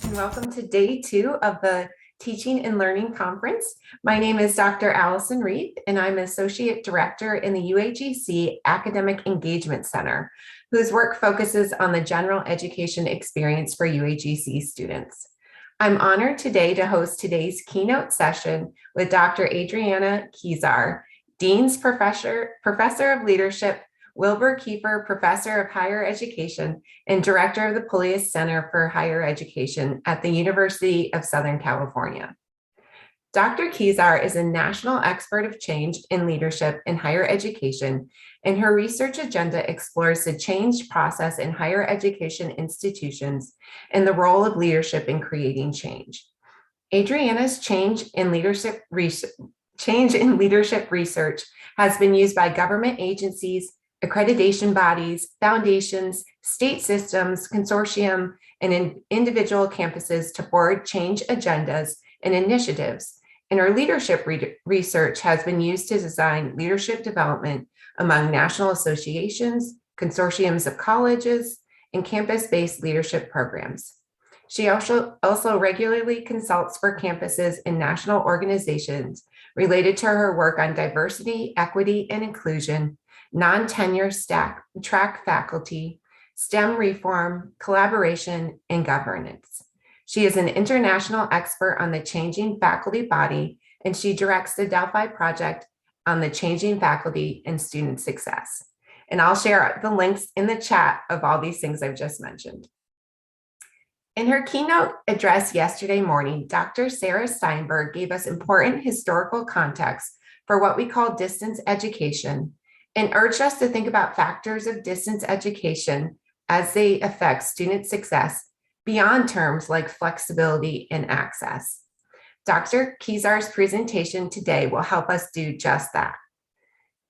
and welcome to day 2 of the Teaching and Learning Conference. My name is Dr. Allison Reed, and I'm Associate Director in the UAGC Academic Engagement Center, whose work focuses on the general education experience for UAGC students. I'm honored today to host today's keynote session with Dr. Adriana Kezar, Dean's Professor of Leadership, Wilbur Kiefer Professor of Higher Education, and Director of the Polius Center for Higher Education at the University of Southern California. Dr. Kezar is a national expert of change in leadership in higher education, and her research agenda explores the change process in higher education institutions and the role of leadership in creating change. Adriana's change in leadership research has been used by government agencies, accreditation bodies, foundations, state systems, consortium, and in individual campuses to forward change agendas and initiatives. And our leadership research has been used to design leadership development among national associations, consortiums of colleges, and campus-based leadership programs. She also regularly consults for campuses and national organizations related to her work on diversity, equity, and inclusion, non-tenure track faculty, STEM reform, collaboration, and governance. She is an international expert on the changing faculty body, and she directs the Delphi project on the changing faculty and student success. And I'll share the links in the chat of all these things I've just mentioned. In her keynote address yesterday morning, Dr. Sarah Steinberg gave us important historical context for what we call distance education, and urged us to think about factors of distance education as they affect student success beyond terms like flexibility and access. Dr. Kezar's presentation today will help us do just that.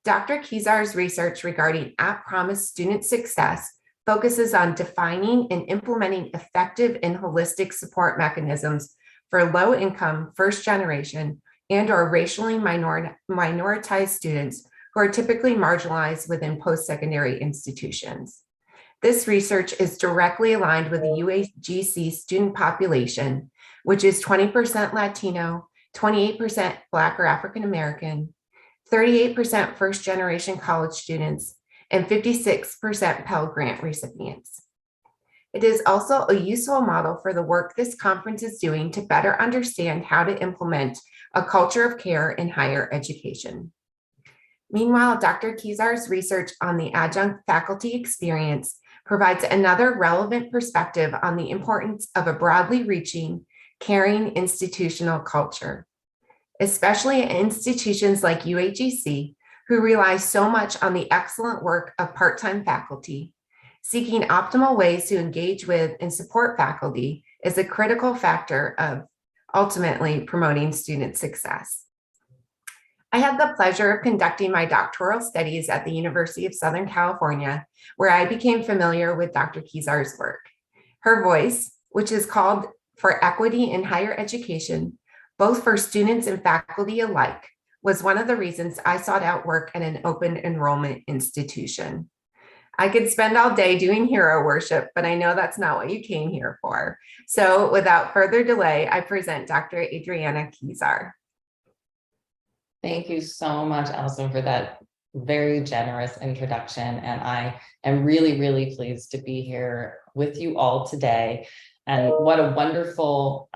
Dr. Kezar's research regarding at-promise student success focuses on defining and implementing effective and holistic support mechanisms for low-income, first-generation, and/or racially minoritized students who are typically marginalized within post-secondary institutions. This research is directly aligned with the UAGC student population, which is 20% Latino, 28% Black or African American, 38% first-generation college students, and 56% Pell Grant recipients. It is also a useful model for the work this conference is doing to better understand how to implement a culture of care in higher education. Meanwhile, Dr. Kezar's research on the adjunct faculty experience provides another relevant perspective on the importance of a broadly reaching, caring institutional culture, especially in institutions like UAGC, who rely so much on the excellent work of part-time faculty. Seeking optimal ways to engage with and support faculty is a critical factor of ultimately promoting student success. I had the pleasure of conducting my doctoral studies at the University of Southern California, where I became familiar with Dr. Kezar's work. Her voice, which is called for equity in higher education, both for students and faculty alike, was one of the reasons I sought out work at an open enrollment institution. I could spend all day doing hero worship, but I know that's not what you came here for. So without further delay, I present Dr. Adriana Kezar. Thank you so much, Allison, for that very generous introduction. And I am really, really pleased to be here with you all today. And what a wonderful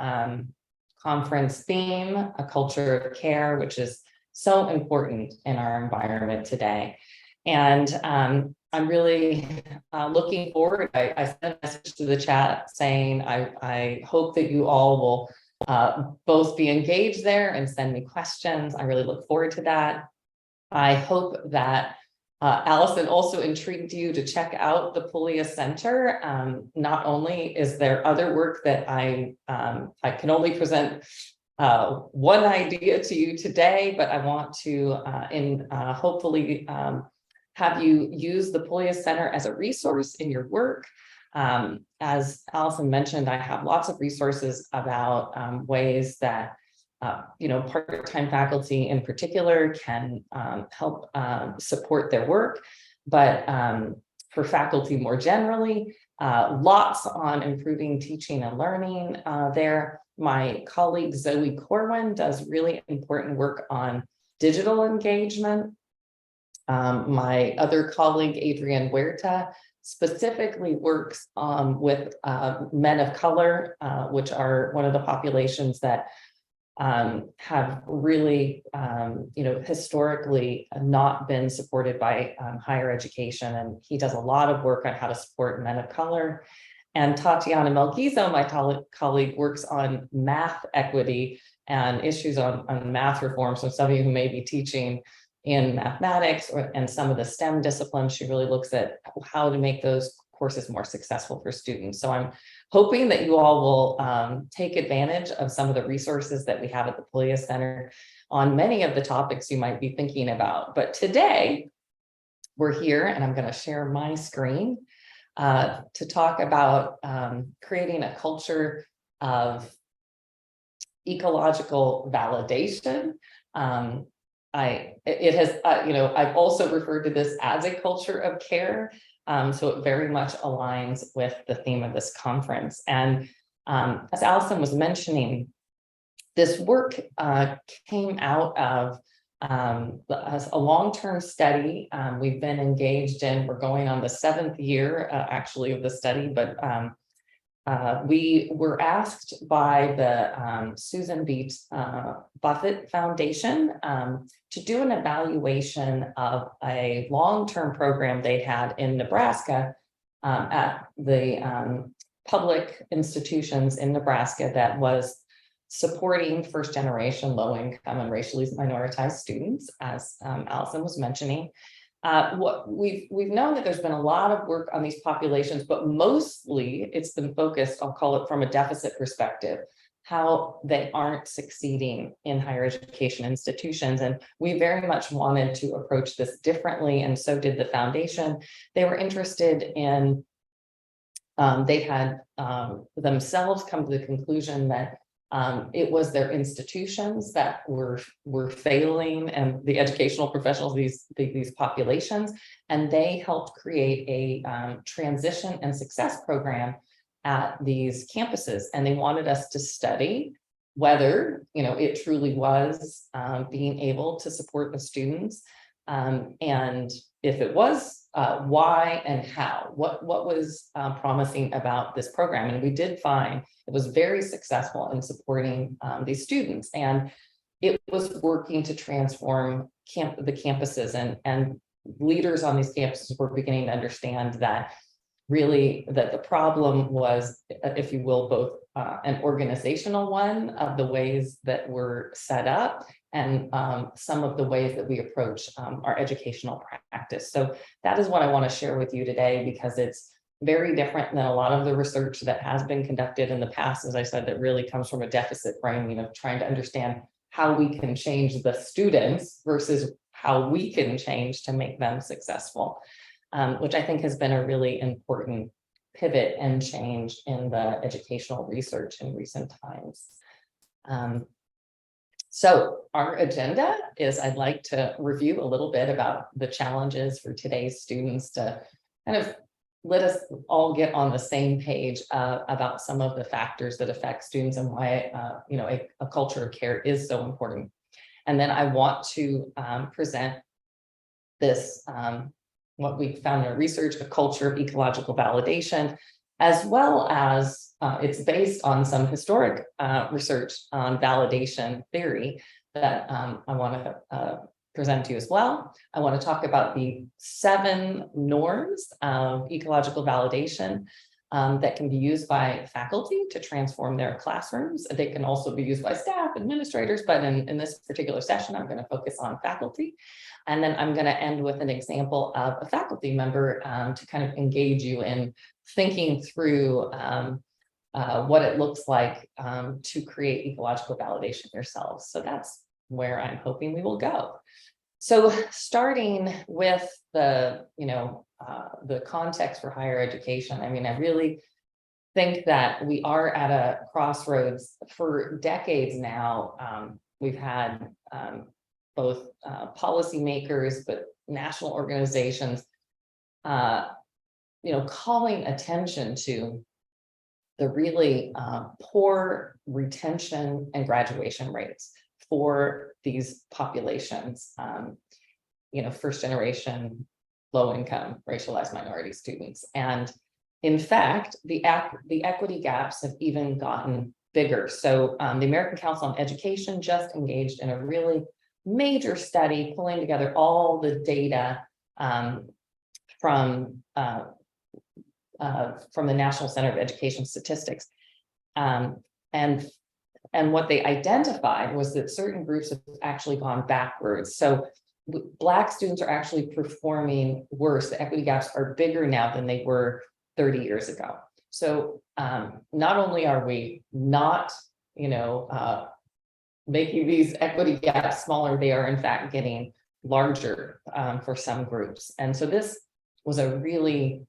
conference theme, a culture of care, which is so important in our environment today. And I'm really looking forward. I sent a message to the chat saying I hope that you all will both be engaged there and send me questions. I really look forward to that. I hope that Allison also intrigued you to check out the Polius Center. Not only is there other work that I can only present one idea to you today, but I want to hopefully have you use the Polius Center as a resource in your work. As Allison mentioned, I have lots of resources about ways that part-time faculty in particular can help support their work. But for faculty more generally. Lots on improving teaching and learning there. My colleague Zoe Corwin does really important work on digital engagement. My other colleague Adrienne Huerta specifically works with men of color, which are one of the populations that have really, historically not been supported by higher education. And he does a lot of work on how to support men of color. And Tatiana Melgizo, my colleague, works on math equity and issues on math reform. So some of you who may be teaching in mathematics and some of the STEM disciplines, she really looks at how to make those courses more successful for students. So I'm hoping that you all will take advantage of some of the resources that we have at the Pulea Center on many of the topics you might be thinking about. But today we're here, and I'm going to share my screen to talk about creating a culture of ecological validation. I've also referred to this as a culture of care. So it very much aligns with the theme of this conference. And as Allison was mentioning, this work came out of a long-term study we've been engaged in. We're going on the 7th year actually of the study, but we were asked by the Susan B. Buffett Foundation to do an evaluation of a long-term program they had in Nebraska at the public institutions in Nebraska that was supporting first-generation low-income and racially minoritized students, as Allison was mentioning. What we've known that there's been a lot of work on these populations, but mostly it's been focused, I'll call it from a deficit perspective, how they aren't succeeding in higher education institutions. And we very much wanted to approach this differently, and so did the foundation. They were interested in, they had themselves come to the conclusion that it was their institutions that were failing, and the educational professionals, these populations, and they helped create a transition and success program at these campuses. And they wanted us to study whether, it truly was being able to support the students, and if it was, why and how, what was promising about this program. And we did find it was very successful in supporting these students, and it was working to transform the campuses, and leaders on these campuses were beginning to understand that really that the problem was, if you will, both an organizational one of the ways that were set up, and some of the ways that we approach our educational practice. So that is what I want to share with you today, because it's very different than a lot of the research that has been conducted in the past. As I said, that really comes from a deficit frame, trying to understand how we can change the students versus how we can change to make them successful, which I think has been a really important pivot and change in the educational research in recent times. So our agenda is, I'd like to review a little bit about the challenges for today's students to kind of let us all get on the same page about some of the factors that affect students and why a culture of care is so important. And then I want to present this, what we found in our research, a culture of ecological validation, as well as it's based on some historic research on validation theory that I want to present to you as well. I want to talk about the 7 norms of ecological validation that can be used by faculty to transform their classrooms. They can also be used by staff, administrators, but in this particular session, I'm going to focus on faculty. And then I'm going to end with an example of a faculty member to kind of engage you in thinking through what it looks like to create ecological validation yourselves. So that's where I'm hoping we will go. So starting with the context for higher education, I mean, I really think that we are at a crossroads. For decades now, we've had both policymakers, but national organizations calling attention to the really poor retention and graduation rates for these populations, first generation, low income, racialized minority students. And in fact, the equity gaps have even gotten bigger. So the American Council on Education just engaged in a really major study pulling together all the data from the National Center of Education Statistics. And what they identified was that certain groups have actually gone backwards. So Black students are actually performing worse. The equity gaps are bigger now than they were 30 years ago. So not only are we not, making these equity gaps smaller, they are in fact getting larger for some groups. And so this was a really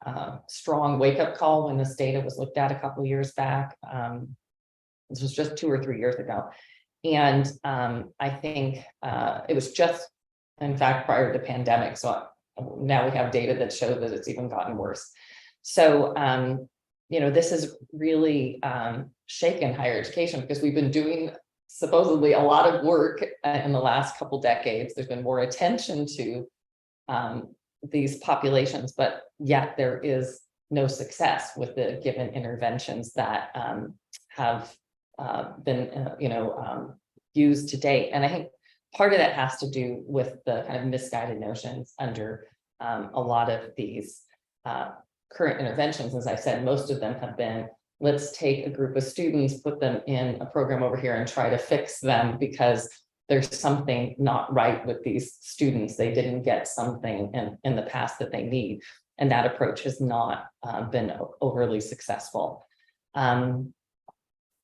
strong wake-up call when this data was looked at a couple of years back. This was just 2 or 3 years ago. And I think it was just, in fact, prior to the pandemic. So now we have data that show that it's even gotten worse. So, this has really shaken higher education because we've been doing supposedly a lot of work in the last couple decades. There's been more attention to these populations, but yet there is no success with the given interventions that have been, used to date. And I think part of that has to do with the kind of misguided notions under a lot of these current interventions. As I said, most of them have been, let's take a group of students, put them in a program over here and try to fix them because there's something not right with these students. They didn't get something in the past that they need. And that approach has not been overly successful. And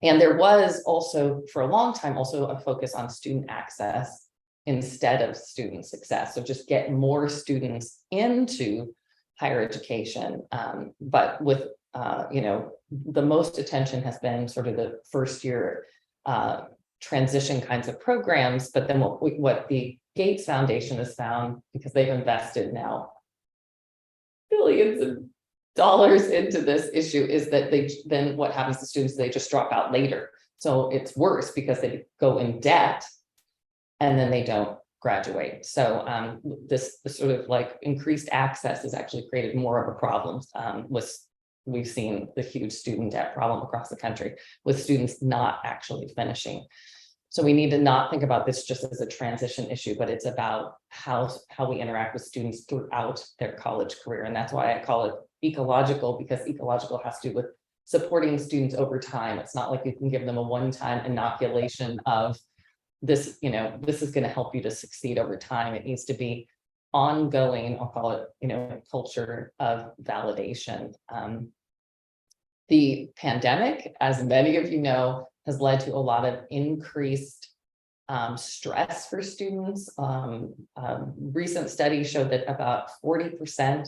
there was also, for a long time, also a focus on student access instead of student success. So just get more students into higher education. But with, the most attention has been sort of the first year transition kinds of programs. But then what the Gates Foundation has found, because they've invested now billions of dollars into this issue, is that then what happens to students, they just drop out later. So it's worse because they go in debt and then they don't graduate. So this sort of like increased access has actually created more of a problem. We've seen the huge student debt problem across the country with students not actually finishing. So we need to not think about this just as a transition issue, but it's about how we interact with students throughout their college career. And that's why I call it ecological, because ecological has to do with supporting students over time. It's not like you can give them a one-time inoculation of this, this is going to help you to succeed over time. It needs to be ongoing, I'll call it, culture of validation. The pandemic, as many of you know, has led to a lot of increased stress for students. Recent studies showed that about 40%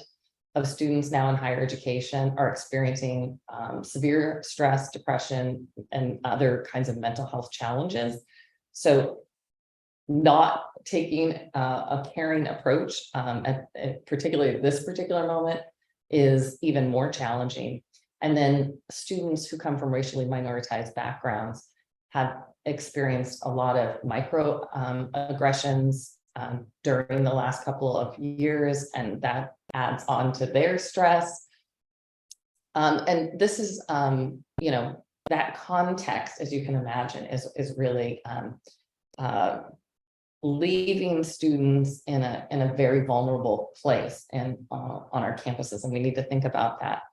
of students now in higher education are experiencing severe stress, depression, and other kinds of mental health challenges. So not taking a caring approach, particularly at this particular moment, is even more challenging. And then students who come from racially minoritized backgrounds have experienced a lot of microaggressions during the last couple of years, and that adds on to their stress. And this is, that context, as you can imagine, is really leaving students in a very vulnerable place and on our campuses, and we need to think about that.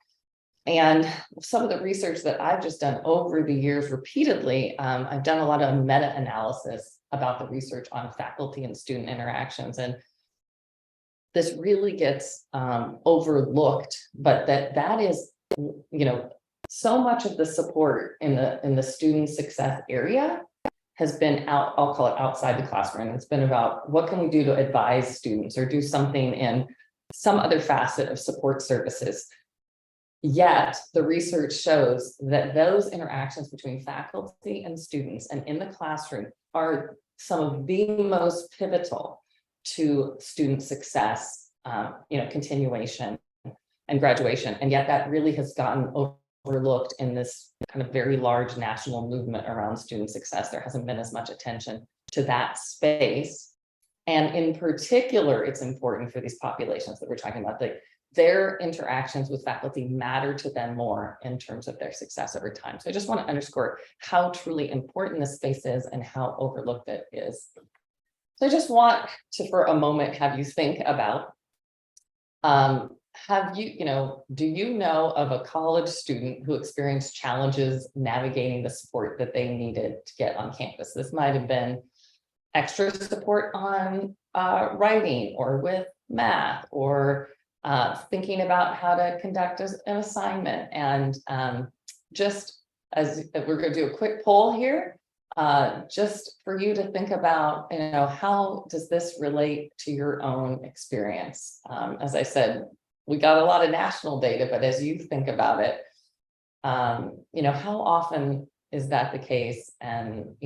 And some of the research that I've just done over the years repeatedly, I've done a lot of meta-analysis about the research on faculty and student interactions, and this really gets overlooked, but that is, so much of the support in the student success area has been I'll call it outside the classroom. It's been about what can we do to advise students or do something in some other facet of support services. Yet the research shows that those interactions between faculty and students and in the classroom are some of the most pivotal to student success, continuation. and graduation. And yet that really has gotten overlooked in this kind of very large national movement around student success. There hasn't been as much attention to that space. And in particular, it's important for these populations that we're talking about, that their interactions with faculty matter to them more in terms of their success over time. So I just want to underscore how truly important this space is and how overlooked it is. So I just want to, for a moment, have you think about, do you know of a college student who experienced challenges navigating the support that they needed to get on campus? This might have been extra support on writing or with math, or thinking about how to conduct an assignment. And just as we're going to do a quick poll here, just for you to think about, how does this relate to your own experience? As I said, we got a lot of national data, but as you think about it, how often is that the case? And,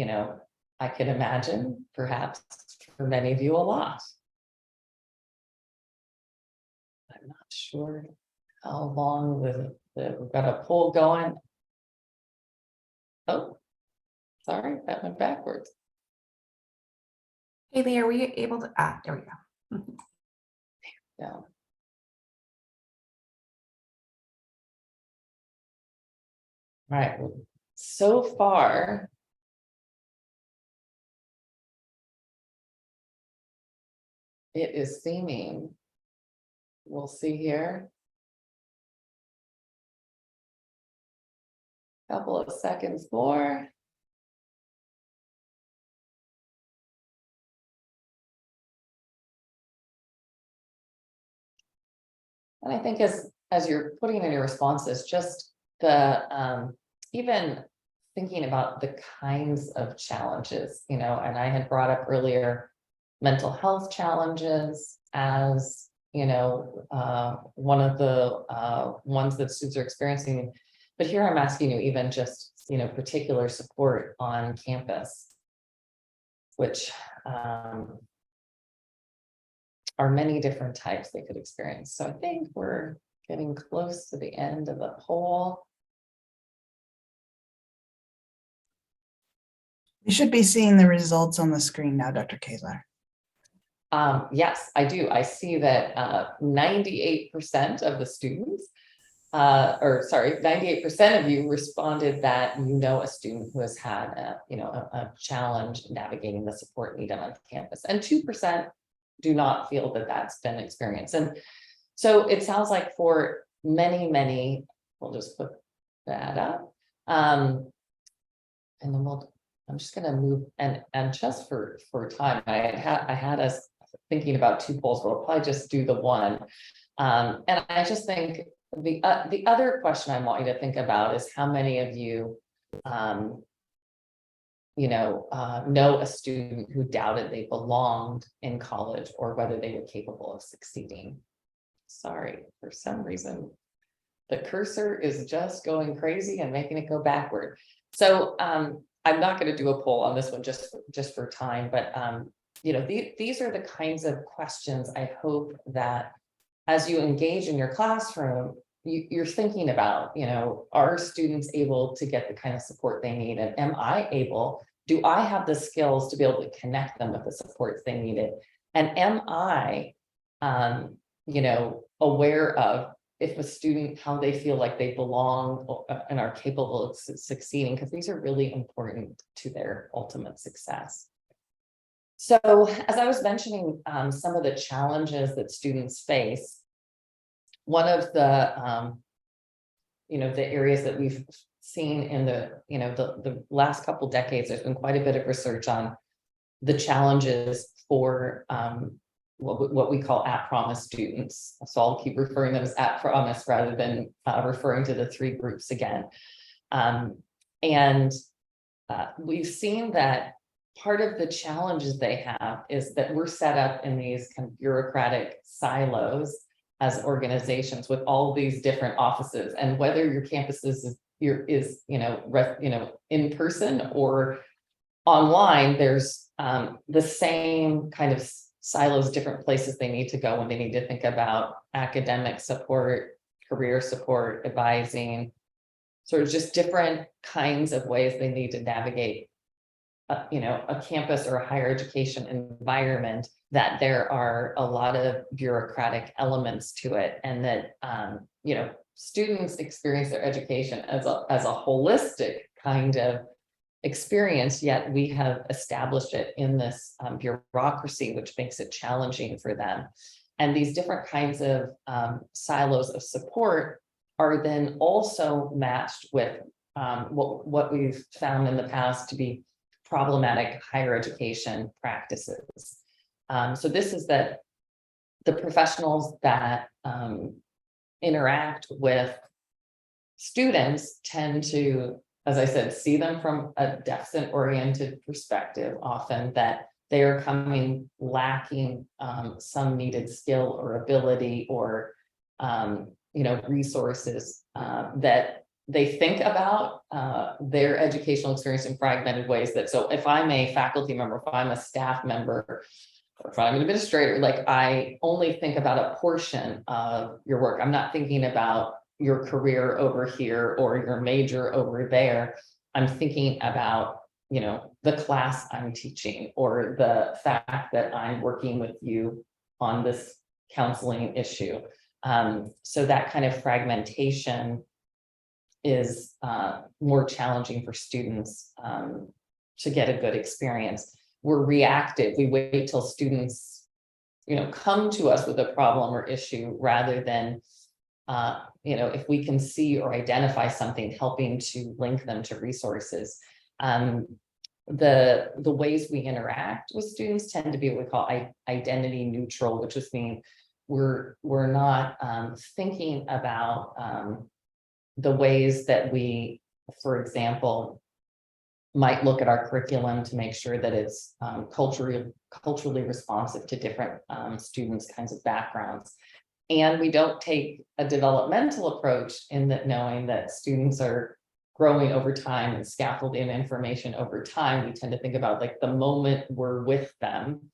I could imagine perhaps for many of you a lot. I'm not sure how long we've got a poll going. Oh, sorry, that went backwards. Haley, are we able to, there we go. Yeah. All right, so far, it is seeming, we'll see here. Couple of seconds more. And I think as you're putting in your responses, just the even thinking about the kinds of challenges, and I had brought up earlier mental health challenges as one of the ones that students are experiencing. But here I'm asking you even just particular support on campus, which are many different types they could experience. So I think we're getting close to the end of the poll. You should be seeing the results on the screen now, Dr. Kezar. Yes, I do. I see that 98% of the students, 98% of you responded that a student who has had a challenge navigating the support needed on campus, and 2% do not feel that that's been experienced. And so it sounds like for many, we'll just put that up, and then I'm just going to move and just for time, I had us thinking about two polls, but we'll probably just do the one. And I just think the other question I want you to think about is how many of you, know a student who doubted they belonged in college or whether they were capable of succeeding. Sorry, for some reason, the cursor is just going crazy and making it go backward. So I'm not going to do a poll on this one just for time, but these are the kinds of questions I hope that as you engage in your classroom, you're thinking about, are students able to get the kind of support they need? And do I have the skills to be able to connect them with the supports they needed? And am I, aware of if a student, how they feel like they belong and are capable of succeeding, because these are really important to their ultimate success. So as I was mentioning, some of the challenges that students face, one of the, the areas that we've seen in the last couple decades, there's been quite a bit of research on the challenges for what we call at-promise students. So I'll keep referring to them as at-promise rather than referring to the three groups again. We've seen that part of the challenges they have is that we're set up in these kind of bureaucratic silos as organizations with all these different offices, and whether your campus is in person or online, there's the same kind of silos, different places they need to go when they need to think about academic support, career support, advising, sort of just different kinds of ways they need to navigate a campus or a higher education environment, that there are a lot of bureaucratic elements to it, and that students experience their education as a holistic kind of experience, yet we have established it in this bureaucracy, which makes it challenging for them. And these different kinds of silos of support are then also matched with what we've found in the past to be problematic higher education practices. So this is that the professionals that interact with students tend to, as I said, see them from a deficit-oriented perspective, often that they are coming lacking some needed skill or ability or resources that they think about their educational experience in fragmented ways. That so if I'm a faculty member, if I'm a staff member, or if I'm an administrator, like I only think about a portion of your work. I'm not thinking about your career over here or your major over there. I'm thinking about, the class I'm teaching, or the fact that I'm working with you on this counseling issue. So that kind of fragmentation is more challenging for students to get a good experience. We're reactive. We wait till students, come to us with a problem or issue, rather than, if we can see or identify something, helping to link them to resources. The ways we interact with students tend to be what we call identity neutral, which just means we're not thinking about the ways that we, for example, might look at our curriculum to make sure that it's culturally responsive to different students' kinds of backgrounds. And we don't take a developmental approach in that, knowing that students are growing over time and scaffolding information over time. We tend to think about like the moment we're with them.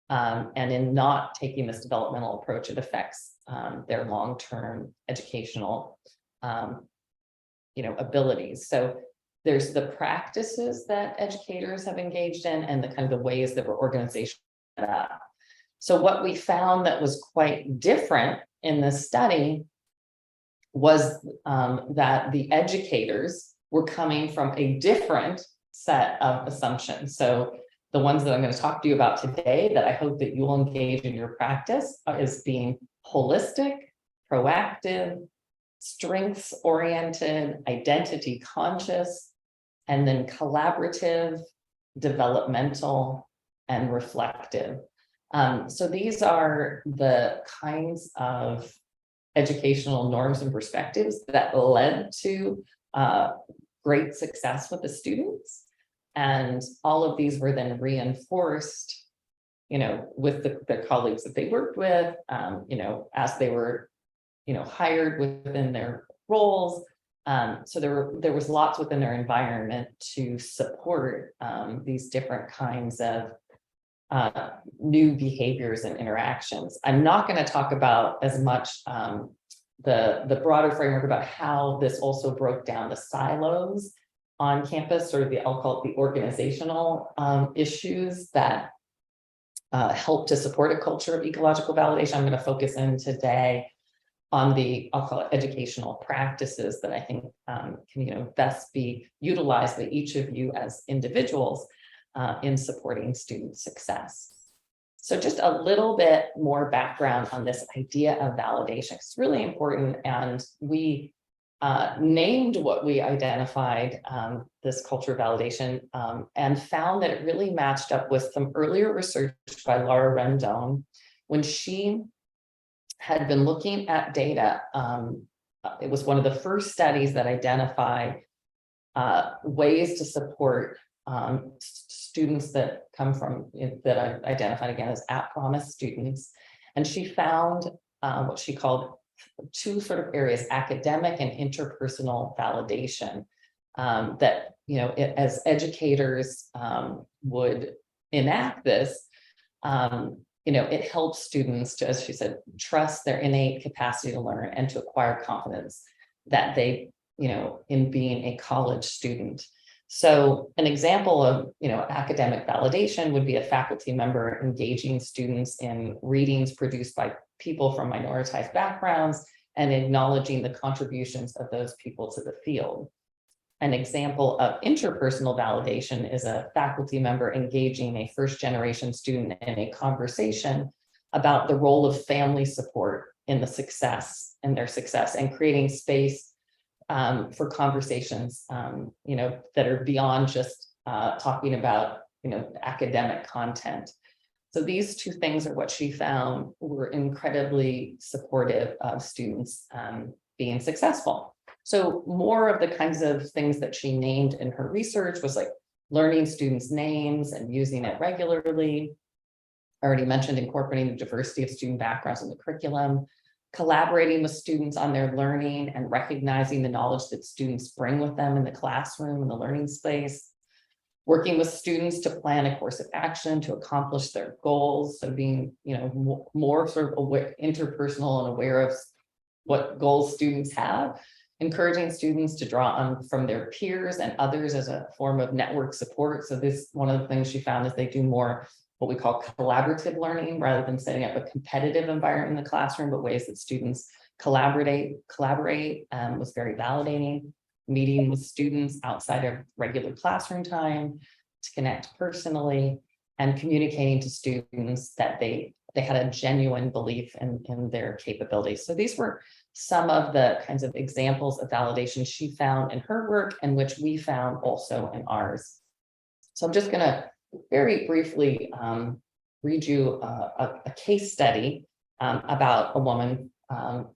And in not taking this developmental approach, it affects their long-term educational abilities. So there's the practices that educators have engaged in, and the kind of the ways that our organization set up. So what we found that was quite different in this study was that the educators were coming from a different set of assumptions. So the ones that I'm going to talk to you about today, that I hope that you'll engage in your practice, is being holistic, proactive, strengths-oriented, identity conscious, and then collaborative, developmental, and reflective. So these are the kinds of educational norms and perspectives that led to great success with the students. And all of these were then reinforced, with the colleagues that they worked with, as they were, hired within their roles. So there was lots within their environment to support these different kinds of new behaviors and interactions. I'm not going to talk about as much the broader framework about how this also broke down the silos on campus, or I'll call it the organizational issues that help to support a culture of ecological validation. I'm going to focus in today on I'll call it educational practices that I think can best be utilized by each of you as individuals in supporting student success. So just a little bit more background on this idea of validation. It's really important, and we named what we identified, this culture of validation, and found that it really matched up with some earlier research by Laura Rendon, when she had been looking at data. It was one of the first studies that identified ways to support students that come from, that I identified again as at-promise students. And she found what she called two sort of areas: academic and interpersonal validation, that, as educators would enact this, it helps students to, as she said, trust their innate capacity to learn and to acquire confidence that they, in being a college student. So an example of, academic validation would be a faculty member engaging students in readings produced by people from minoritized backgrounds and acknowledging the contributions of those people to the field. An example of interpersonal validation is a faculty member engaging a first-generation student in a conversation about the role of family support in their success and creating space for conversations, that are beyond just talking about, academic content. So these two things are what she found were incredibly supportive of students being successful. So more of the kinds of things that she named in her research was like learning students' names and using it regularly. I already mentioned incorporating the diversity of student backgrounds in the curriculum, collaborating with students on their learning and recognizing the knowledge that students bring with them in the classroom and the learning space, working with students to plan a course of action to accomplish their goals. So being, more sort of aware, interpersonal and aware of what goals students have, encouraging students to draw on from their peers and others as a form of network support. So this, one of the things she found is they do more what we call collaborative learning rather than setting up a competitive environment in the classroom, but ways that students collaborate was very validating. Meeting with students outside of regular classroom time to connect personally and communicating to students that they had a genuine belief in their capabilities. So these were some of the kinds of examples of validation she found in her work and which we found also in ours. So I'm just going to very briefly read you a case study about a woman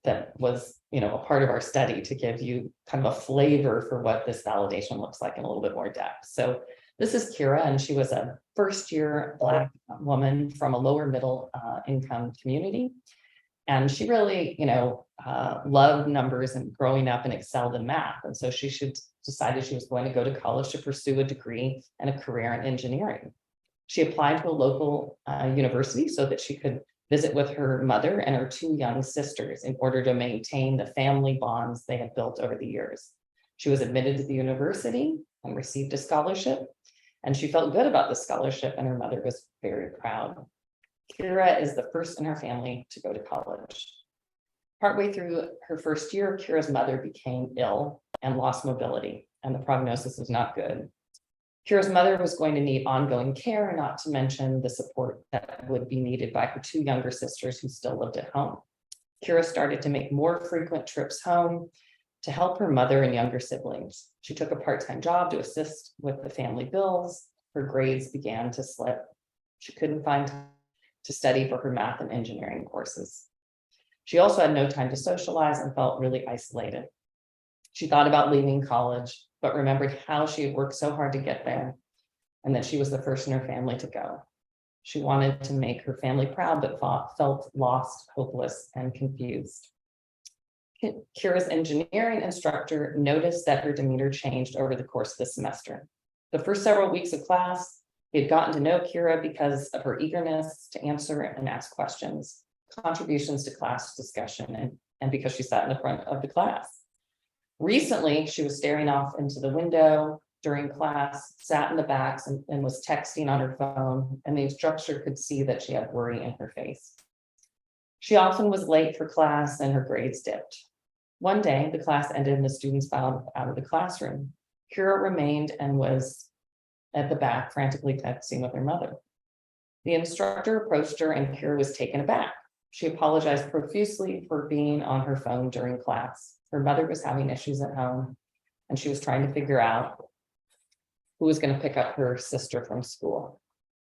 that was, a part of our study to give you kind of a flavor for what this validation looks like in a little bit more depth. So this is Kira, and she was a first-year Black woman from a lower middle income community. And she really, loved numbers and growing up and excelled in math. And so she decided she was going to go to college to pursue a degree and a career in engineering. She applied to a local university so that she could visit with her mother and her two young sisters in order to maintain the family bonds they had built over the years. She was admitted to the university and received a scholarship, and she felt good about the scholarship, and her mother was very proud. Kira is the first in her family to go to college. Partway through her first year, Kira's mother became ill and lost mobility, and the prognosis was not good. Kira's mother was going to need ongoing care, not to mention the support that would be needed by her two younger sisters who still lived at home. Kira started to make more frequent trips home to help her mother and younger siblings. She took a part-time job to assist with the family bills. Her grades began to slip. She couldn't find time to study for her math and engineering courses. She also had no time to socialize and felt really isolated. She thought about leaving college, but remembered how she had worked so hard to get there and that she was the first in her family to go. She wanted to make her family proud, but felt lost, hopeless, and confused. Kira's engineering instructor noticed that her demeanor changed over the course of the semester. The first several weeks of class, he had gotten to know Kira because of her eagerness to answer and ask questions, contributions to class discussion, and because she sat in the front of the class. Recently, she was staring off into the window during class, sat in the backs and was texting on her phone, and the instructor could see that she had worry in her face. She often was late for class and her grades dipped. One day, the class ended and the students filed out of the classroom. Kira remained and was at the back frantically texting with her mother. The instructor approached her and Kira was taken aback. She apologized profusely for being on her phone during class. Her mother was having issues at home and she was trying to figure out who was going to pick up her sister from school.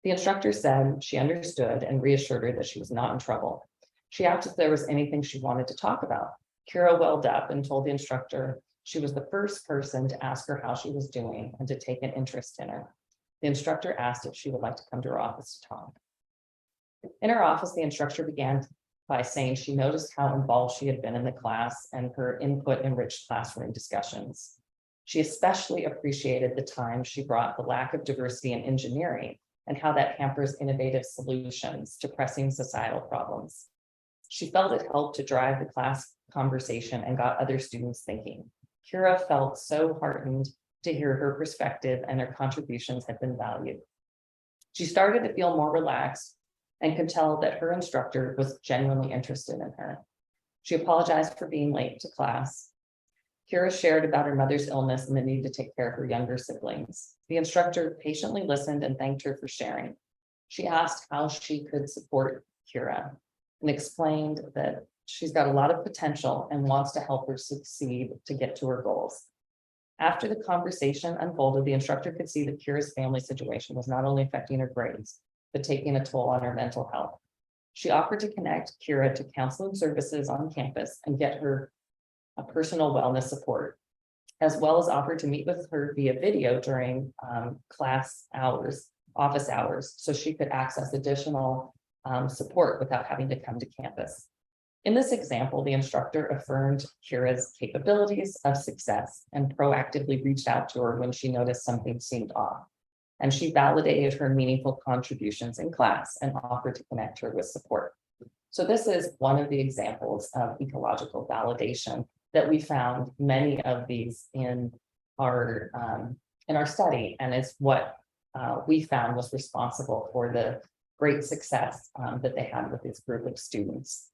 The instructor said she understood and reassured her that she was not in trouble. She asked if there was anything she wanted to talk about. Kira welled up and told the instructor she was the first person to ask her how she was doing and to take an interest in her. The instructor asked if she would like to come to her office to talk. In her office, the instructor began by saying she noticed how involved she had been in the class and her input enriched classroom discussions. She especially appreciated the time she brought the lack of diversity in engineering and how that hampers innovative solutions to pressing societal problems. She felt it helped to drive the class conversation and got other students thinking. Kira felt so heartened to hear her perspective and her contributions had been valued. She started to feel more relaxed and could tell that her instructor was genuinely interested in her. She apologized for being late to class. Kira shared about her mother's illness and the need to take care of her younger siblings. The instructor patiently listened and thanked her for sharing. She asked how she could support Kira and explained that she's got a lot of potential and wants to help her succeed to get to her goals. After the conversation unfolded, the instructor could see that Kira's family situation was not only affecting her grades, but taking a toll on her mental health. She offered to connect Kira to counseling services on campus and get her a personal wellness support, as well as offered to meet with her via video during class hours, office hours, so she could access additional support without having to come to campus. In this example, the instructor affirmed Kira's capabilities of success and proactively reached out to her when she noticed something seemed off. And she validated her meaningful contributions in class and offered to connect her with support. So this is one of the examples of ecological validation that we found many of these in our study, and it's what we found was responsible for the great success that they had with this group of students.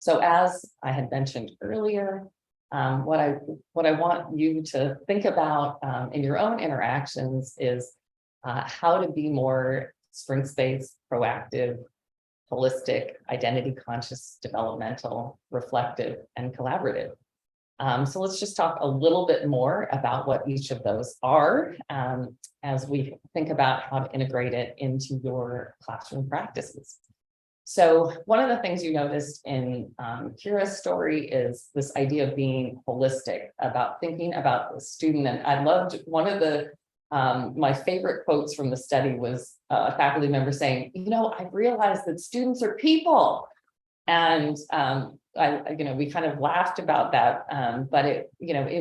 So as I had mentioned earlier, what I want you to think about in your own interactions is how to be more strengths-based, proactive, holistic, identity-conscious, developmental, reflective, and collaborative. So let's just talk a little bit more about what each of those are as we think about how to integrate it into your classroom practices. So one of the things you noticed in Kira's story is this idea of being holistic, about thinking about the student. And I loved one of the my favorite quotes from the study was a faculty member saying, I've realized that students are people. And we kind of laughed about that, but it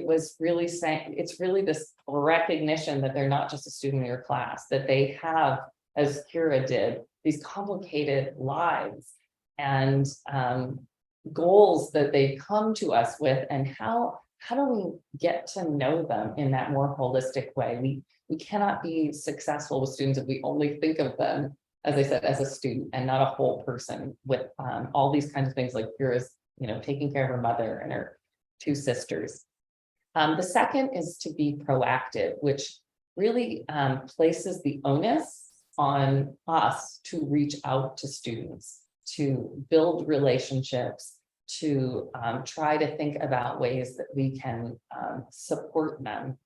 was really saying, it's really this recognition that they're not just a student in your class, that they have, as Kira did, these complicated lives and goals that they come to us with, and how do we get to know them in that more holistic way? We cannot be successful with students if we only think of them, as I said, as a student and not a whole person with all these kinds of things, like Kira's, taking care of her mother and her two sisters. The second is to be proactive, which really places the onus on us to reach out to students, to build relationships, to try to think about ways that we can support them,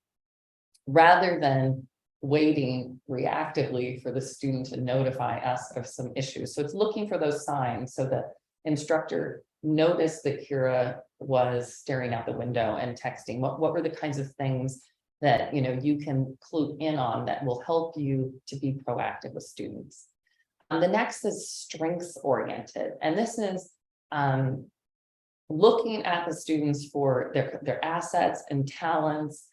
rather than waiting reactively for the student to notify us of some issues. So it's looking for those signs. So the instructor noticed that Kira was staring out the window and texting. What were the kinds of things that you can clue in on that will help you to be proactive with students? The next is strengths oriented, and this is looking at the students for their assets and talents,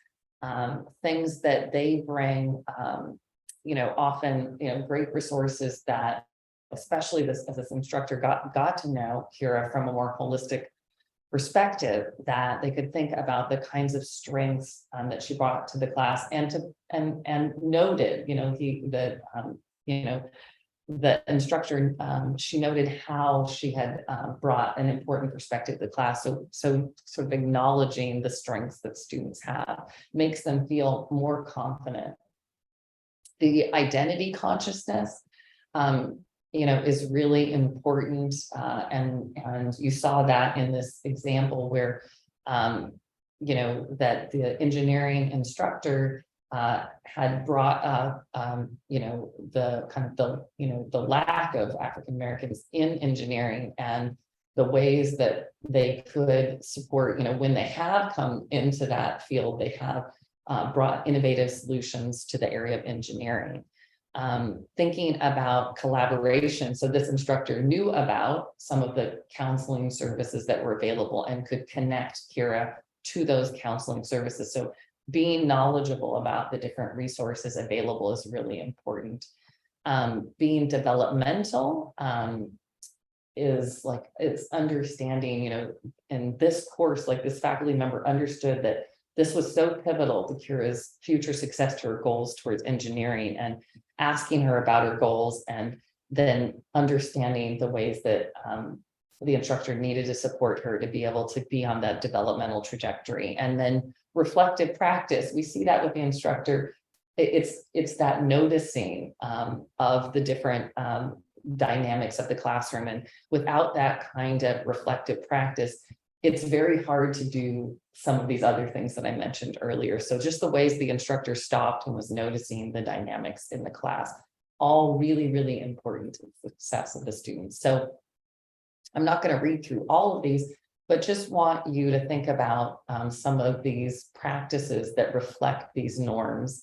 things that they bring, often great resources that, especially as this instructor got to know Kira from a more holistic perspective, that they could think about the kinds of strengths that she brought to the class, and noted, the instructor, she noted how she had brought an important perspective to the class. So sort of acknowledging the strengths that students have makes them feel more confident. The identity consciousness, is really important. And you saw that in this example where, that the engineering instructor had brought up, the kind of the lack of African Americans in engineering, and the ways that they could support, when they have come into that field, they have brought innovative solutions to the area of engineering. Thinking about collaboration. So this instructor knew about some of the counseling services that were available and could connect Kira to those counseling services. So being knowledgeable about the different resources available is really important. Being developmental is understanding, in this course, like this faculty member understood that this was so pivotal to Kira's future success to her goals towards engineering, and asking her about her goals, and then understanding the ways that the instructor needed to support her to be able to be on that developmental trajectory. And then reflective practice, we see that with the instructor. It's that noticing of the different dynamics of the classroom. And without that kind of reflective practice, it's very hard to do some of these other things that I mentioned earlier. So just the ways the instructor stopped and was noticing the dynamics in the class, all really, really important to the success of the students. So I'm not going to read through all of these, but just want you to think about some of these practices that reflect these norms.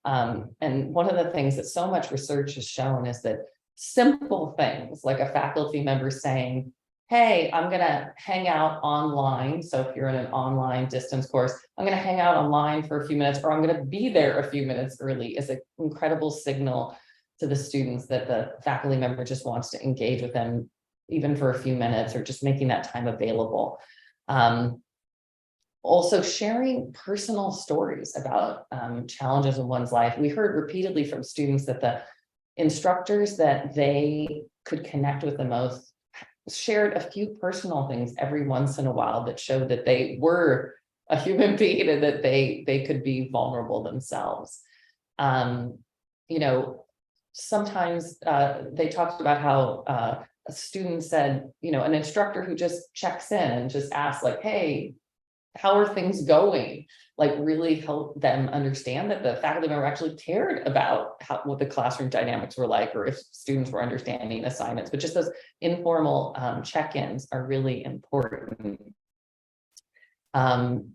And one of the things that so much research has shown is that simple things like a faculty member saying, hey, I'm going to hang out online. So if you're in an online distance course, I'm going to hang out online for a few minutes, or I'm going to be there a few minutes early, is an incredible signal to the students that the faculty member just wants to engage with them, even for a few minutes, or just making that time available. Also sharing personal stories about challenges in one's life. We heard repeatedly from students that the instructors that they could connect with the most shared a few personal things every once in a while that showed that they were a human being and that they could be vulnerable themselves. Sometimes they talked about how a student said, an instructor who just checks in and just asks like, hey, how are things going? Like really help them understand that the faculty member actually cared about what the classroom dynamics were like, or if students were understanding assignments. But just those informal check-ins are really important. And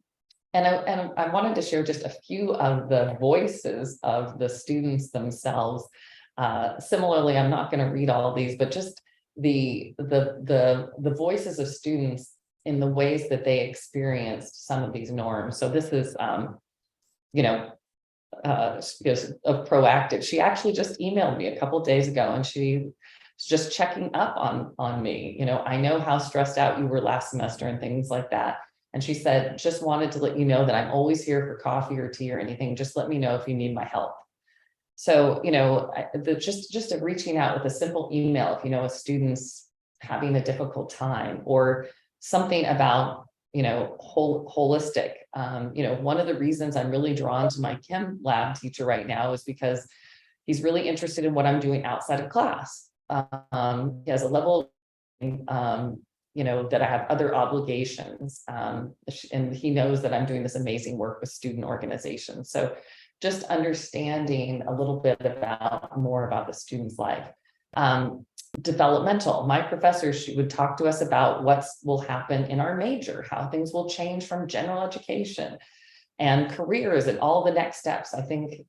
I wanted to share just a few of the voices of the students themselves. Similarly, I'm not going to read all of these, but just the voices of students in the ways that they experienced some of these norms. So this is, proactive. She actually just emailed me a couple of days ago, and she was just checking up on me. I know how stressed out you were last semester and things like that. And she said, just wanted to let you know that I'm always here for coffee or tea or anything. Just let me know if you need my help. So, just reaching out with a simple email, if a student's having a difficult time, or something about, holistic. One of the reasons I'm really drawn to my chem lab teacher right now is because he's really interested in what I'm doing outside of class. He has a level, that I have other obligations, and he knows that I'm doing this amazing work with student organizations. So just understanding a little bit more about the student's life. Developmental. My professor, she would talk to us about what will happen in our major, how things will change from general education and careers and all the next steps, I think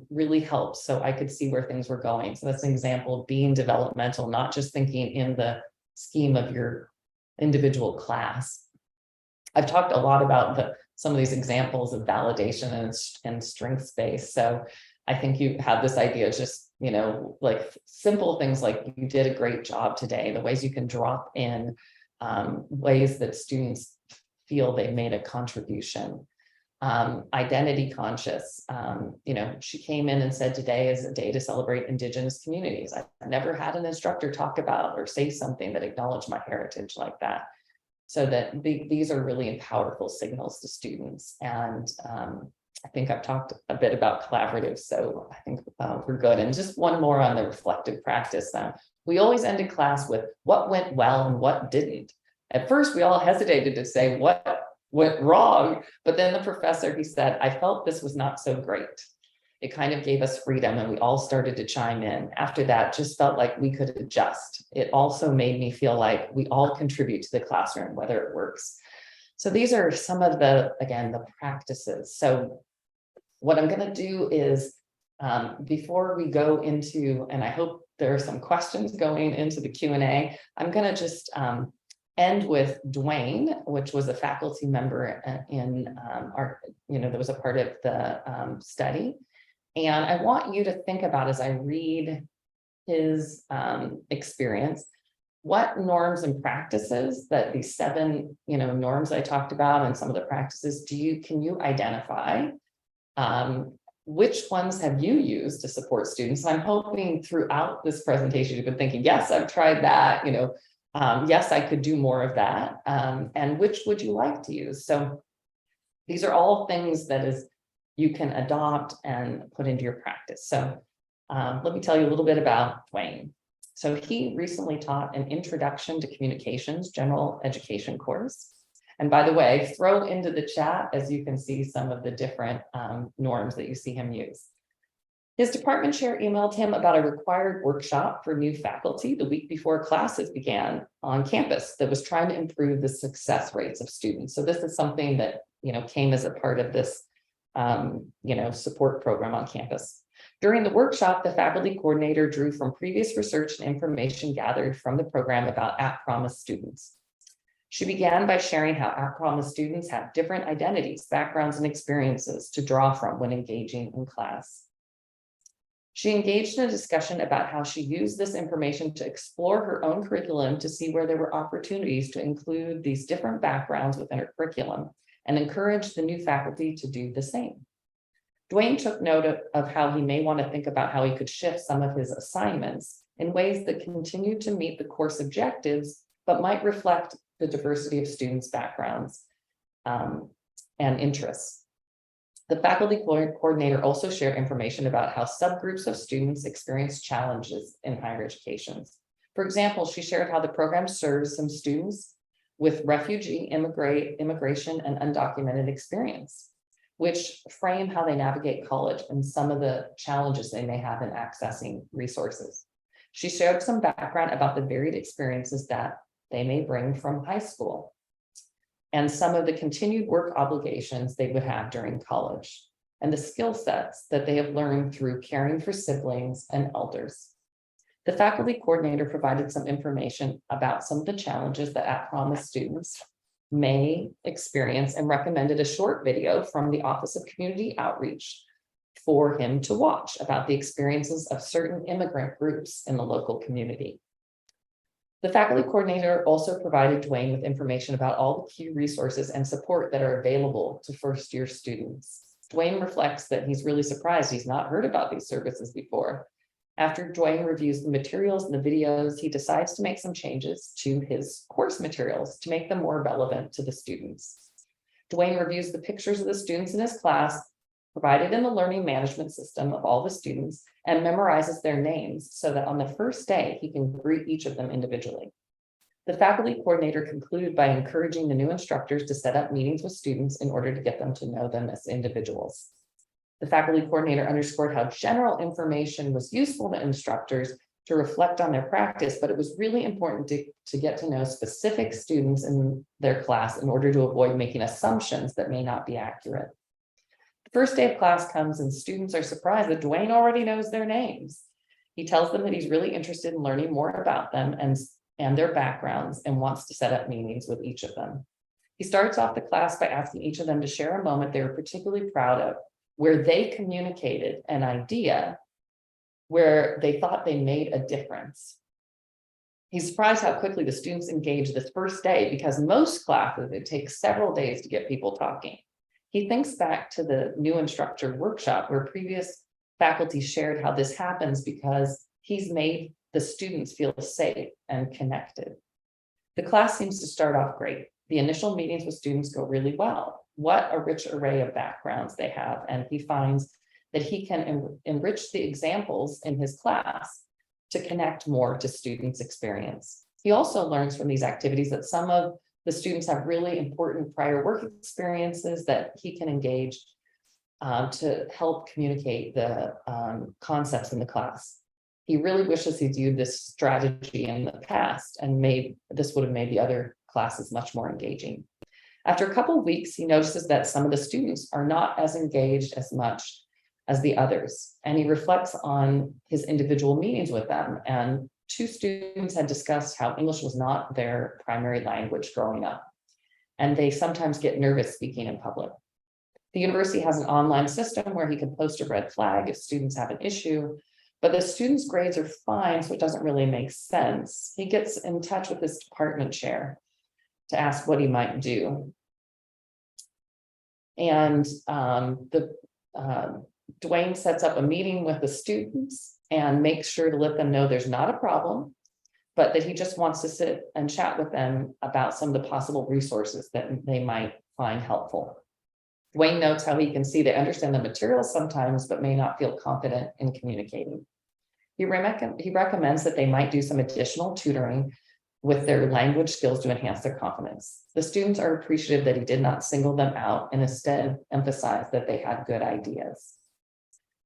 really helps. So I could see where things were going. So that's an example of being developmental, not just thinking in the scheme of your individual class. I've talked a lot about some of these examples of validation and strength space. So I think you have this idea of just, like simple things like you did a great job today, the ways you can drop in ways that students feel they made a contribution. Identity conscious. She came in and said today is a day to celebrate Indigenous communities. I've never had an instructor talk about or say something that acknowledged my heritage like that. So that these are really powerful signals to students. And I think I've talked a bit about collaborative, so I think we're good. And just one more on the reflective practice. We always ended class with what went well and what didn't. At first, we all hesitated to say what went wrong, but then the professor, he said, I felt this was not so great. It kind of gave us freedom, and we all started to chime in. After that, just felt like we could adjust. It also made me feel like we all contribute to the classroom, whether it works. So these are some of the practices. So what I'm going to do is, before we go into, and I hope there are some questions going into the Q&A, I'm going to just end with Dwayne, which was a faculty member in our, that was a part of the study. And I want you to think about, as I read his experience, what norms and practices that these 7, norms I talked about and some of the practices, can you identify? Which ones have you used to support students? And I'm hoping throughout this presentation, you've been thinking, yes, I've tried that, yes, I could do more of that. And which would you like to use? So these are all things that you can adopt and put into your practice. So let me tell you a little bit about Dwayne. So he recently taught an Introduction to Communications general education course. And by the way, throw into the chat, as you can see, some of the different norms that you see him use. His department chair emailed him about a required workshop for new faculty the week before classes began on campus that was trying to improve the success rates of students. So this is something that, came as a part of this, support program on campus. During the workshop, the faculty coordinator drew from previous research and information gathered from the program about at-promise students. She began by sharing how at-promise students have different identities, backgrounds, and experiences to draw from when engaging in class. She engaged in a discussion about how she used this information to explore her own curriculum to see where there were opportunities to include these different backgrounds within her curriculum and encourage the new faculty to do the same. Dwayne took note of how he may want to think about how he could shift some of his assignments in ways that continue to meet the course objectives, but might reflect the diversity of students' backgrounds and interests. The faculty coordinator also shared information about how subgroups of students experience challenges in higher education. For example, she shared how the program serves some students with refugee, immigration, and undocumented experience, which frame how they navigate college and some of the challenges they may have in accessing resources. She shared some background about the varied experiences that they may bring from high school and some of the continued work obligations they would have during college and the skill sets that they have learned through caring for siblings and elders. The faculty coordinator provided some information about some of the challenges that at-promise students may experience and recommended a short video from the Office of Community Outreach for him to watch about the experiences of certain immigrant groups in the local community. The faculty coordinator also provided Dwayne with information about all the key resources and support that are available to first-year students. Dwayne reflects that he's really surprised he's not heard about these services before. After Dwayne reviews the materials and the videos, he decides to make some changes to his course materials to make them more relevant to the students. Dwayne reviews the pictures of the students in his class, provided in the learning management system of all the students, and memorizes their names so that on the first day, he can greet each of them individually. The faculty coordinator concluded by encouraging the new instructors to set up meetings with students in order to get them to know them as individuals. The faculty coordinator underscored how general information was useful to instructors to reflect on their practice, but it was really important to get to know specific students in their class in order to avoid making assumptions that may not be accurate. The first day of class comes and students are surprised that Dwayne already knows their names. He tells them that he's really interested in learning more about them and their backgrounds and wants to set up meetings with each of them. He starts off the class by asking each of them to share a moment they were particularly proud of, where they communicated an idea where they thought they made a difference. He's surprised how quickly the students engage this first day because most classes, it takes several days to get people talking. He thinks back to the new instructor workshop where previous faculty shared how this happens because he's made the students feel safe and connected. The class seems to start off great. The initial meetings with students go really well. What a rich array of backgrounds they have. And he finds that he can enrich the examples in his class to connect more to students' experience. He also learns from these activities that some of the students have really important prior work experiences that he can engage to help communicate the concepts in the class. He really wishes he'd used this strategy in the past and this would have made the other classes much more engaging. After a couple of weeks, he notices that some of the students are not as engaged as much as the others, and he reflects on his individual meetings with them. And 2 students had discussed how English was not their primary language growing up, and they sometimes get nervous speaking in public. The university has an online system where he can post a red flag if students have an issue, but the student's grades are fine, so it doesn't really make sense. He gets in touch with his department chair to ask what he might do. And Dwayne sets up a meeting with the students and makes sure to let them know there's not a problem, but that he just wants to sit and chat with them about some of the possible resources that they might find helpful. Dwayne notes how he can see they understand the material sometimes, but may not feel confident in communicating. He recommends that they might do some additional tutoring with their language skills to enhance their confidence. The students are appreciative that he did not single them out and instead emphasized that they had good ideas.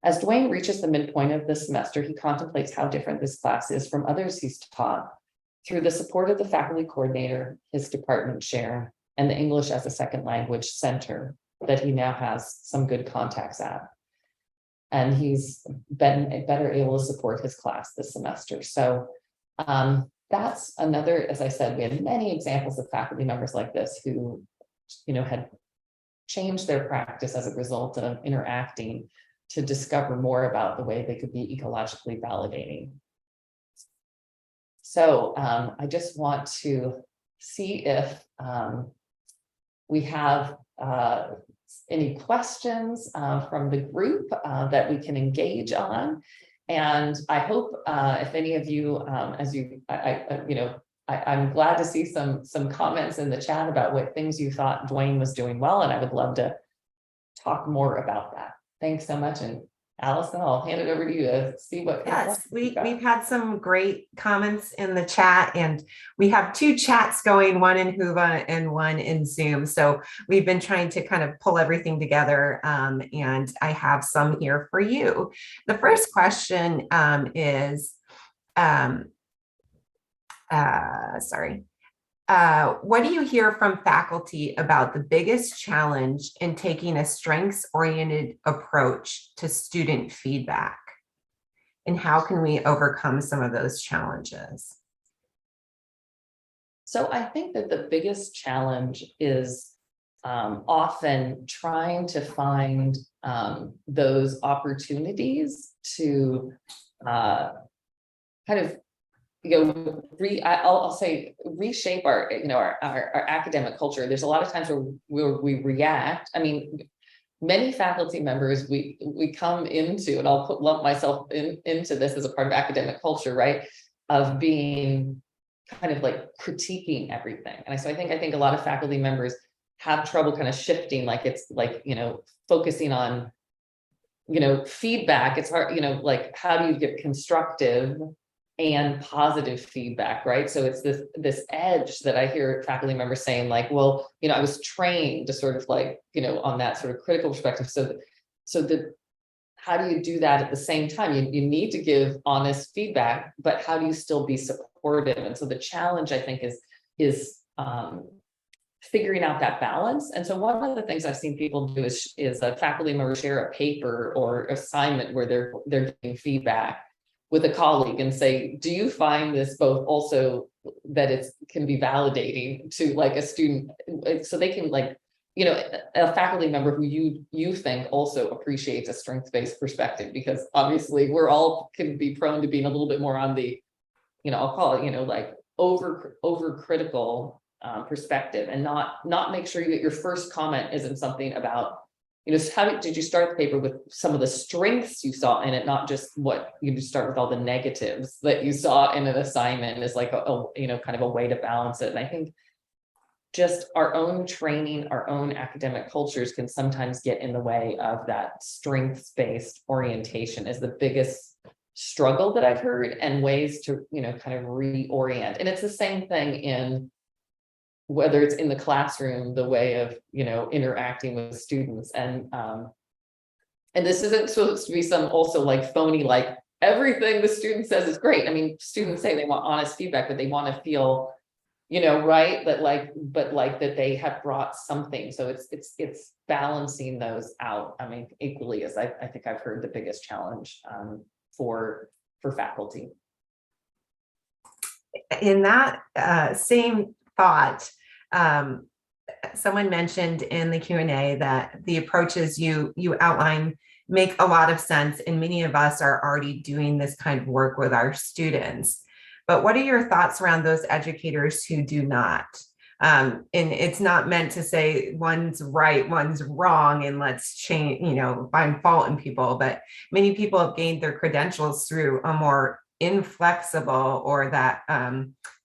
As Dwayne reaches the midpoint of the semester, he contemplates how different this class is from others he's taught through the support of the faculty coordinator, his department chair, and the English as a Second Language Center that he now has some good contacts at. And he's been better able to support his class this semester. So that's another, as I said, we had many examples of faculty members like this who, had changed their practice as a result of interacting to discover more about the way they could be ecologically validating. So I just want to see if we have any questions from the group that we can engage on. And I hope if any of you, I'm glad to see some comments in the chat about what things you thought Dwayne was doing well, and I would love to talk more about that. Thanks so much. And Allison, I'll hand it over to you to see what. Yes, we've had some great comments in the chat, and we have two chats going, one in Whova and one in Zoom. So we've been trying to kind of pull everything together, and I have some here for you. The first question is, what do you hear from faculty about the biggest challenge in taking a strengths-oriented approach to student feedback? And how can we overcome some of those challenges? So I think that the biggest challenge is often trying to find those opportunities to kind of I'll say reshape our academic culture. There's a lot of times where we react. I mean, many faculty members we come into, and I'll lump myself into this as a part of academic culture, right? Of being kind of like critiquing everything. And so I think a lot of faculty members have trouble kind of shifting, like it's like, focusing on, feedback. It's hard, like how do you get constructive and positive feedback, right? So it's this edge that I hear faculty members saying, like, well, I was trained to sort of like, on that sort of critical perspective. So how do you do that at the same time? You need to give honest feedback, but how do you still be supportive? And so the challenge, I think, is figuring out that balance. And so one of the things I've seen people do is a faculty member share a paper or assignment where they're giving feedback with a colleague and say, do you find this both also that it can be validating to like a student, so they can like, a faculty member who you think also appreciates a strengths-based perspective, because obviously we're all can be prone to being a little bit more on the, I'll call it, like over critical perspective, and not make sure that your first comment isn't something about, how did you start the paper with some of the strengths you saw in it, not just what you just start with all the negatives that you saw in an assignment is like kind of a way to balance it. And I think just our own training, our own academic cultures can sometimes get in the way of that strengths-based orientation is the biggest struggle that I've heard, and ways to, kind of reorient. And it's the same thing in whether it's in the classroom, the way of, interacting with students. And this isn't supposed to be some also like phony, like everything the student says is great. I mean, students say they want honest feedback, but they want to feel, right, that that they have brought something. So it's balancing those out. I mean, equally as I think I've heard the biggest challenge for faculty. In that same thought, someone mentioned in the Q&A that the approaches you outline make a lot of sense. And many of us are already doing this kind of work with our students. But what are your thoughts around those educators who do not? And it's not meant to say one's right, one's wrong, and let's change, find fault in people. But many people have gained their credentials through a more inflexible or that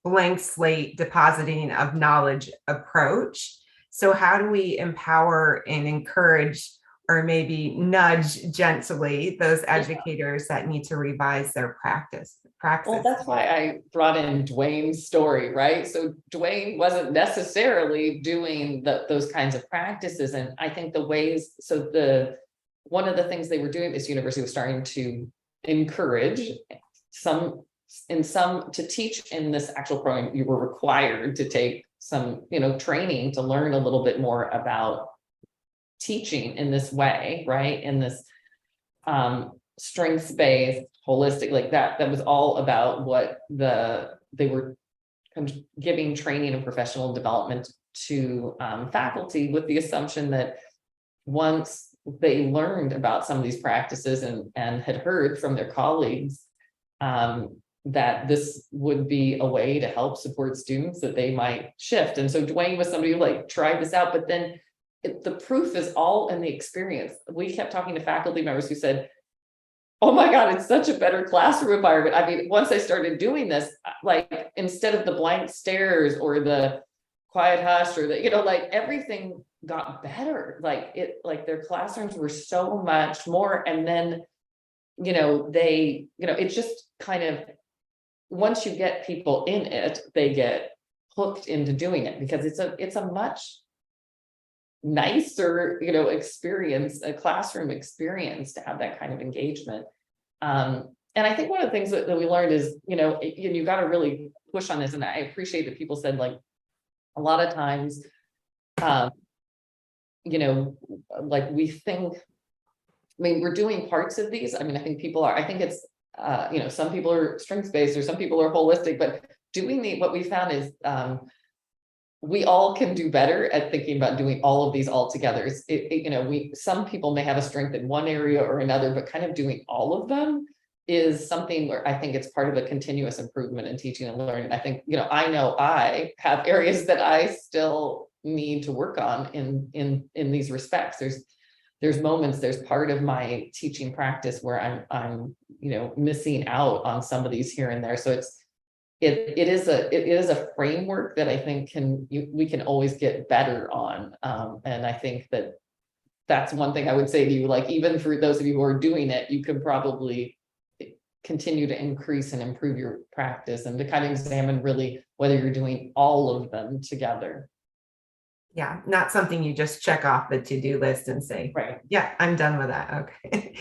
blank slate depositing of knowledge approach. So how do we empower and encourage, or maybe nudge gently, those educators that need to revise their practice? Well, that's why I brought in Dwayne's story, right? So Dwayne wasn't necessarily doing those kinds of practices. And I think the ways, one of the things they were doing at this university was starting to encourage to teach in this actual program, you were required to take some, training to learn a little bit more about teaching in this way, right? In this strengths-based, holistic, like that was all about what they were giving training and professional development to faculty, with the assumption that once they learned about some of these practices and had heard from their colleagues that this would be a way to help support students, that they might shift. And so Dwayne was somebody who tried this out, but then the proof is all in the experience. We kept talking to faculty members who said, oh my God, it's such a better classroom environment. I mean, once I started doing this, instead of the blank stares or the quiet hush or everything got better. Their classrooms were so much more. And then, it's just kind of, once you get people in it, they get hooked into doing it, because it's a much nicer, experience, a classroom experience, to have that kind of engagement. And I think one of the things that we learned is, you got to really push on this. And I appreciate that people said, a lot of times, we think, we're doing parts of these. I think people are, I think it's, some people are strengths-based or some people are holistic, but what we found is, we all can do better at thinking about doing all of these all together. Some people may have a strength in one area or another, but kind of doing all of them is something where I think it's part of a continuous improvement in teaching and learning. I think, I know I have areas that I still need to work on in these respects. There's moments, there's part of my teaching practice where I'm missing out on some of these here and there. So it is a framework that I think we can always get better on. And I think that's one thing I would say to you, even for those of you who are doing it, you could probably continue to increase and improve your practice, and to kind of examine really whether you're doing all of them together. Yeah, not something you just check off the to-do list and say, right, yeah, I'm done with that. Okay.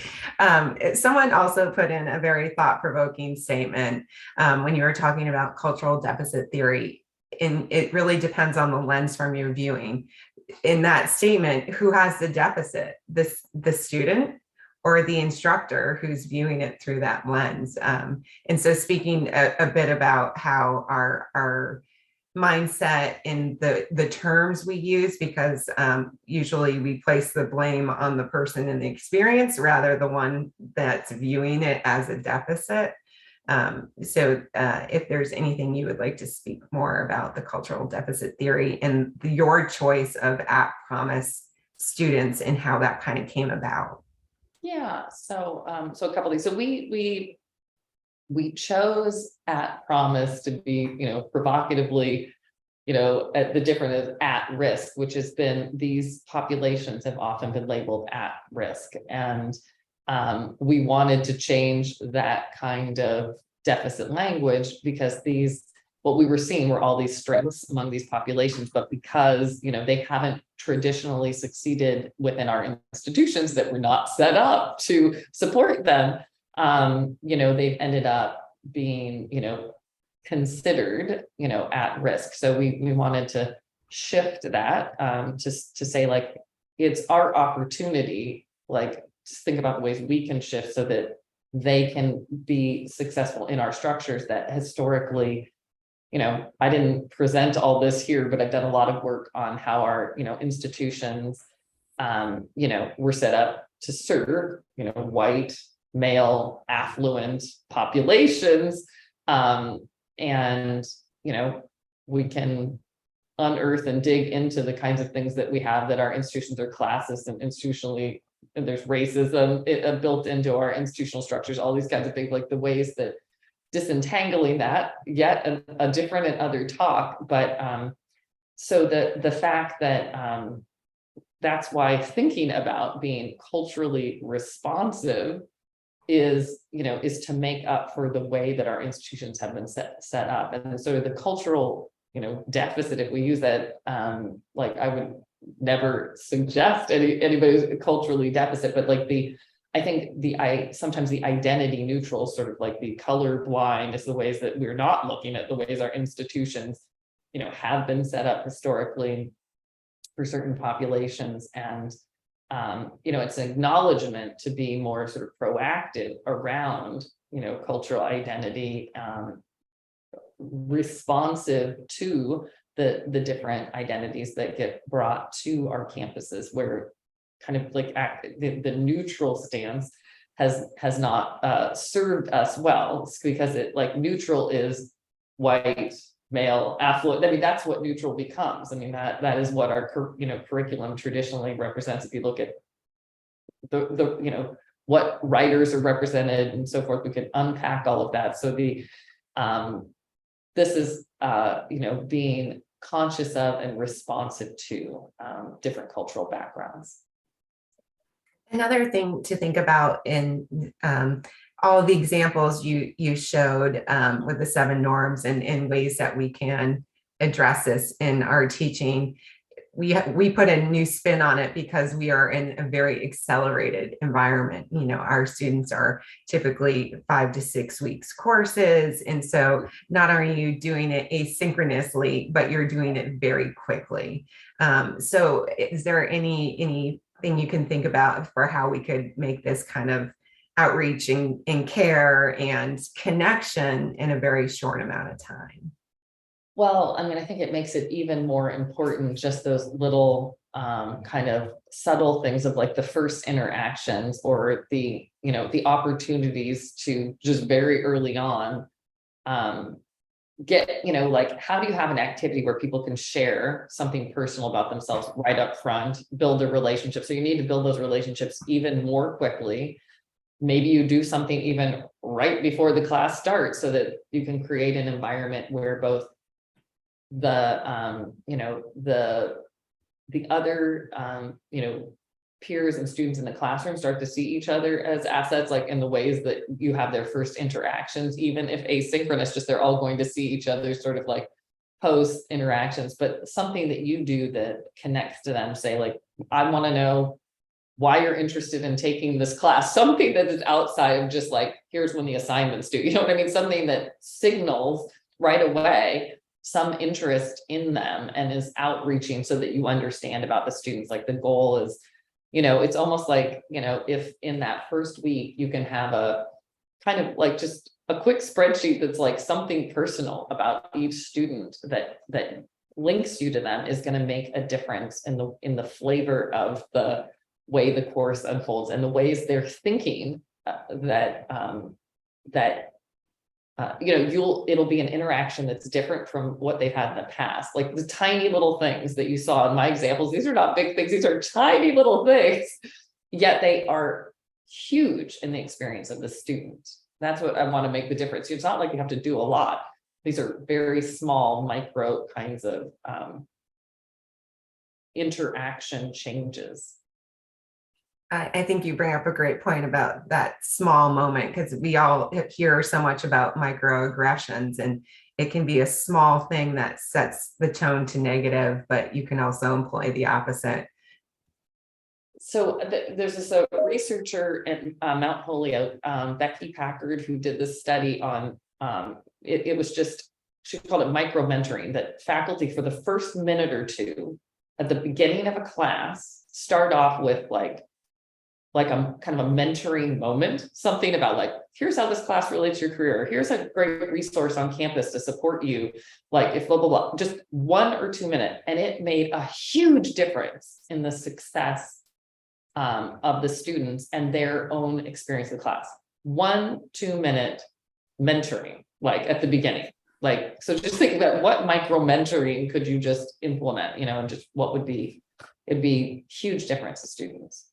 Someone also put in a very thought-provoking statement when you were talking about cultural deficit theory, and it really depends on the lens from your viewing. In that statement, who has the deficit, the student or the instructor who's viewing it through that lens? And so speaking a bit about how our mindset in the terms we use, because usually we place the blame on the person in the experience rather the one that's viewing it as a deficit. So if there's anything you would like to speak more about the cultural deficit theory and your choice of at Promise students and how that kind of came about. Yeah, so a couple of things. So we chose at Promise to be, provocatively, at the different as at risk, which has been, these populations have often been labeled at risk. And we wanted to change that kind of deficit language, because what we were seeing were all these strengths among these populations, but because, they haven't traditionally succeeded within our institutions that were not set up to support them, they've ended up being, considered, at risk. So we wanted to shift that to say, it's our opportunity, just think about the ways we can shift so that they can be successful in our structures that historically, I didn't present all this here, but I've done a lot of work on how our, institutions we're set up to serve, white, male, affluent populations. And, we can unearth and dig into the kinds of things that we have, that our institutions are classist and institutionally, and there's racism built into our institutional structures, all these kinds of things, like the ways that disentangling that, yet a different and other talk. But so the fact that that's why thinking about being culturally responsive is to make up for the way that our institutions have been set up. And so the cultural deficit, if we use that, like, I would never suggest anybody's culturally deficit, but like I think sometimes the identity neutral, sort of like the color blind, is the ways that we're not looking at the ways our institutions have been set up historically for certain populations. And it's an acknowledgement to be more sort of proactive around cultural identity, responsive to the different identities that get brought to our campuses, where kind of like the neutral stance has not served us well, because it, like, neutral is white, male, affluent. I mean, that's what neutral becomes. I mean, that is what our curriculum traditionally represents. If you look at the what writers are represented and so forth, we can unpack all of that. So this is being conscious of and responsive to different cultural backgrounds. Another thing to think about in all of the examples you showed with the 7 norms and ways that we can address this in our teaching, we put a new spin on it because we are in a very accelerated environment. Our students are typically 5 to 6 weeks courses. And so not only are you doing it asynchronously, but you're doing it very quickly. So is there anything you can think about for how we could make this kind of outreach and care and connection in a very short amount of time? Well, I mean, I think it makes it even more important, just those little kind of subtle things of like the first interactions, or the opportunities to just very early on get, like, how do you have an activity where people can share something personal about themselves right up front, build a relationship. So you need to build those relationships even more quickly. Maybe you do something even right before the class starts, so that you can create an environment where both the other peers and students in the classroom start to see each other as assets, like in the ways that you have their first interactions, even if asynchronous, just they're all going to see each other sort of like post interactions, but something that you do that connects to them. Say, like, I want to know why you're interested in taking this class, something that is outside of just like, here's when the assignments due, you know what I mean? Something that signals right away some interest in them and is outreaching, so that you understand about the students. Like, the goal is, it's almost like, if in that first week you can have a kind of like just a quick spreadsheet that's like something personal about each student that links you to them, is going to make a difference in the flavor of the way the course unfolds and the ways they're thinking, it'll be an interaction that's different from what they've had in the past. Like the tiny little things that you saw in my examples, these are not big things, these are tiny little things, yet they are huge in the experience of the student. That's what I want to make the difference. It's not like you have to do a lot. These are very small, micro kinds of interaction changes. I think you bring up a great point about that small moment, because we all hear so much about microaggressions, and it can be a small thing that sets the tone to negative, but you can also employ the opposite. So there's this researcher at Mount Holyoke, Becky Packard, who did this study on, it was just, she called it micro mentoring, that faculty for the first minute or two at the beginning of a class start off with like a kind of a mentoring moment, something about like, here's how this class relates to your career. Here's a great resource on campus to support you. Like, if blah, blah, blah, just 1 or 2 minutes. And it made a huge difference in the success of the students and their own experience in class. 1-2 minute mentoring, like at the beginning. Like, so just think about what micro mentoring could you just implement, and just what would be, it'd be huge difference to students.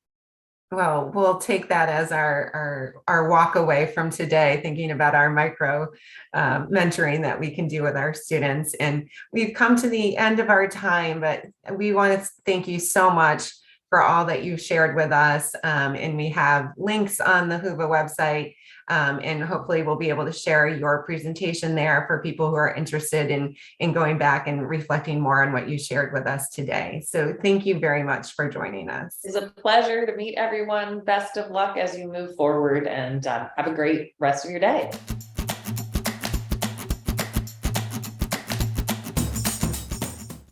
Well, we'll take that as our walk away from today, thinking about our micro mentoring that we can do with our students. And we've come to the end of our time, but we want to thank you so much for all that you've shared with us. And we have links on the Whova website. And hopefully we'll be able to share your presentation there for people who are interested in going back and reflecting more on what you shared with us today. So thank you very much for joining us. It's a pleasure to meet everyone. Best of luck as you move forward, and have a great rest of your day.